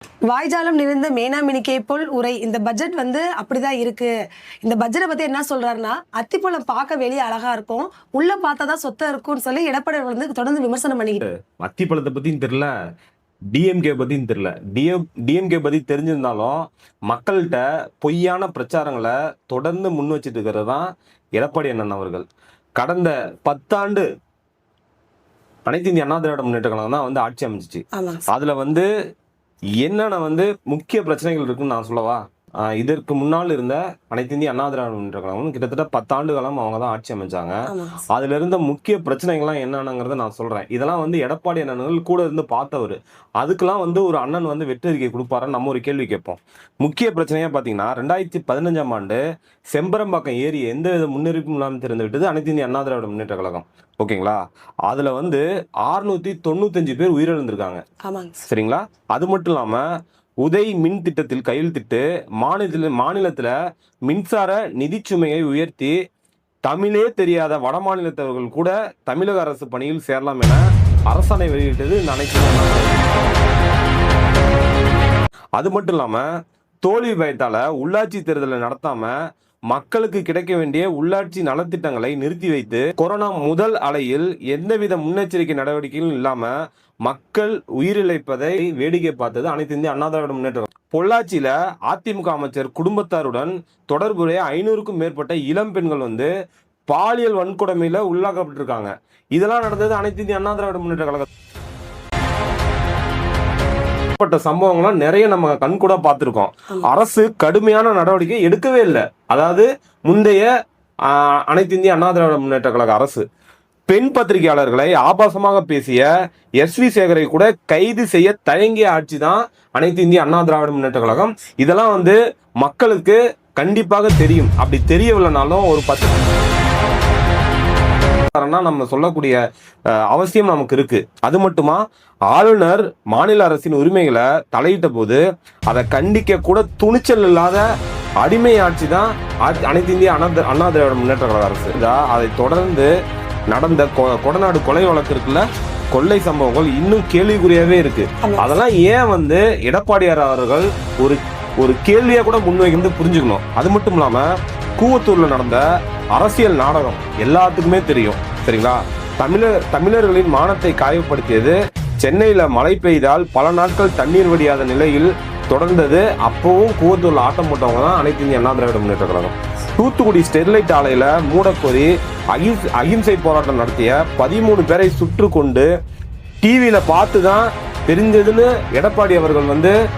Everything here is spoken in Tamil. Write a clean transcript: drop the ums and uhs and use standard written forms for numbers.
வாய்ஜாலம் நிறைந்த மேனாமினிக்கை போல் உரை. இந்த பட்ஜெட் அப்படிதான் இருக்கு. இந்த பட்ஜெட்டை பத்தி என்ன சொல்றாருன்னா, அத்திப்பழம் பார்க்க வெளியே அழகா இருக்கும், உள்ள பார்த்தாதான் சொத்தம் இருக்கும்னு சொல்லி எடப்பாடி தொடர்ந்து விமர்சனம் பண்ணிக்கிட்டு. அத்திப்பழத்தை பத்தியும் தெரியல, டிஎம்கே பத்தியும் தெரியல. டிஎம்கே பத்தி தெரிஞ்சிருந்தாலும் மக்கள்கிட்ட பொய்யான பிரச்சாரங்களை தொடர்ந்து முன் வச்சுட்டு இருக்கிறது தான் எடப்பாடி அண்ணன் அவர்கள். கடந்த 10 ஆண்டு அனைத்து இந்திய அண்ணா திராவிட முன்னேற்ற கழகம் தான் ஆட்சி அமைச்சிச்சு. அதுல என்னென்ன முக்கிய பிரச்சனைகள் இருக்குன்னு நான் சொல்லவா? இதற்கு முன்னால் இருந்த அனைத்து இந்திய அண்ணா திராவிட முன்னேற்ற கழகம் கிட்டத்தட்ட 10 ஆண்டு காலம் அவங்க தான் ஆட்சி அமைச்சாங்க. அதுல இருந்த முக்கிய பிரச்சனைகள்லாம் என்னென்னங்கிறத நான் சொல்றேன். இதெல்லாம் எடப்பாடி அண்ணன்கள் கூட இருந்து பார்த்தவர். அதுக்கெல்லாம் ஒரு அண்ணன் வெற்றறிக்கை கொடுப்பாருன்னு நம்ம ஒரு கேள்வி கேட்போம். முக்கிய பிரச்சனையா பாத்தீங்கன்னா 2015ஆம் ஆண்டு செம்பரம்பாக்கம் ஏரி எந்த வித முன்னறிவிப்பும் இல்லாமல் திறந்து விட்டது அனைத்து இந்திய அண்ணா திராவிட முன்னேற்ற கழகம். ஓகேங்களா? அதுல 695 பேர் உயிரிழந்திருக்காங்க. சரிங்களா? அது மட்டும் இல்லாம உதய் மின் திட்டத்தில் கையெழுத்திட்டு மாநிலத்துல மின்சார நிதிச்சுமையை உயர்த்தி தமிழே தெரியாத வட மாநிலத்தவர்கள் கூட தமிழக அரசு பணியில் சேரலாம் என அரசாணை வெளியிட்டது நினைக்கிறேன். அது மட்டும் இல்லாம தோல்வி பயத்தால உள்ளாட்சி தேர்தலை நடத்தாம மக்களுக்கு கிடைக்க வேண்டிய உள்ளாட்சி நலத்திட்டங்களை நிறுத்தி வைத்து கொரோனா முதல் அலையில் எந்தவித முன்னெச்சரிக்கை நடவடிக்கைகளும் இல்லாம மக்கள் உயிரிழப்பதை வேடிக்கை பார்த்தது அனைத்து இந்திய அண்ணா திராவிட முன்னேற்றம். பொள்ளாச்சியில அதிமுக அமைச்சர் குடும்பத்தாருடன் தொடர்புடைய 500க்கும் மேற்பட்ட இளம் பெண்கள் பாலியல் வன்கொடுமையில உள்ளாக்கப்பட்டிருக்காங்க. இதெல்லாம் நடந்தது அனைத்து இந்திய அண்ணா திராவிட முன்னேற்ற கழகம். சம்பவங்கள்லாம் நிறைய நம்ம கண்கூட பார்த்திருக்கோம். அரசு கடுமையான நடவடிக்கை எடுக்கவே இல்லை. அதாவது முந்தைய அனைத்து இந்திய அண்ணா திராவிட முன்னேற்ற கழக அரசு பெண் பத்திரிகையாளர்களை ஆபாசமாக பேசிய SV சேகரை கூட கைது செய்ய தயங்கிய ஆட்சி தான் அனைத்து இந்திய அண்ணா திராவிட முன்னேற்ற கழகம். இதெல்லாம் மக்களுக்கு கண்டிப்பாக தெரியும். அப்படி தெரியவில்லைனாலும் ஒரு நம்ம சொல்லக்கூடிய அவசியம் நமக்கு இருக்கு. அது மட்டுமா, ஆளுநர் மாநில அரசின் உரிமைகளை தலையிட்ட போது அதை கண்டிக்க கூட துணிச்சல் இல்லாத அடிமை ஆட்சி தான் அனைத்து இந்திய அண்ணா திராவிட முன்னேற்ற கழக அரசு. அதை தொடர்ந்து நடந்த கொடநாடு கொலை வழக்கு இருக்குல்ல, கொள்ளை சம்பவங்கள் இன்னும் கேள்விக்குறியாவே இருக்கு. அதெல்லாம் ஏன் எடப்பாடியார் அவர்கள் ஒரு கேள்வியா கூட முன்வைக்கிறது புரிஞ்சுக்கணும். அது மட்டும் இல்லாம கூவத்தூர்ல நடந்த அரசியல் நாடகம் எல்லாத்துக்குமே தெரியும். சரிங்களா? தமிழர்களின் மானத்தை காயப்படுத்தியது. சென்னையில மழை பெய்தால் பல நாட்கள் தண்ணீர் வடியாத நிலையில் தொடர்ந்தது. அப்பவும் கூவத்தூர்ல ஆட்டம் போட்டவங்க தான் அனைத்து இந்திய அண்ணா திராவிட முன்னேற்ற கழகம். தூத்துக்குடி ஸ்டெர்லைட் ஆலையில மூடக்கோரி அகிம்சை போராட்டம் நடத்திய 13 பேரை சுற்று கொண்டு டிவியில பார்த்துதான் தெரிஞ்சதுன்னு எடப்பாடி அவர்கள்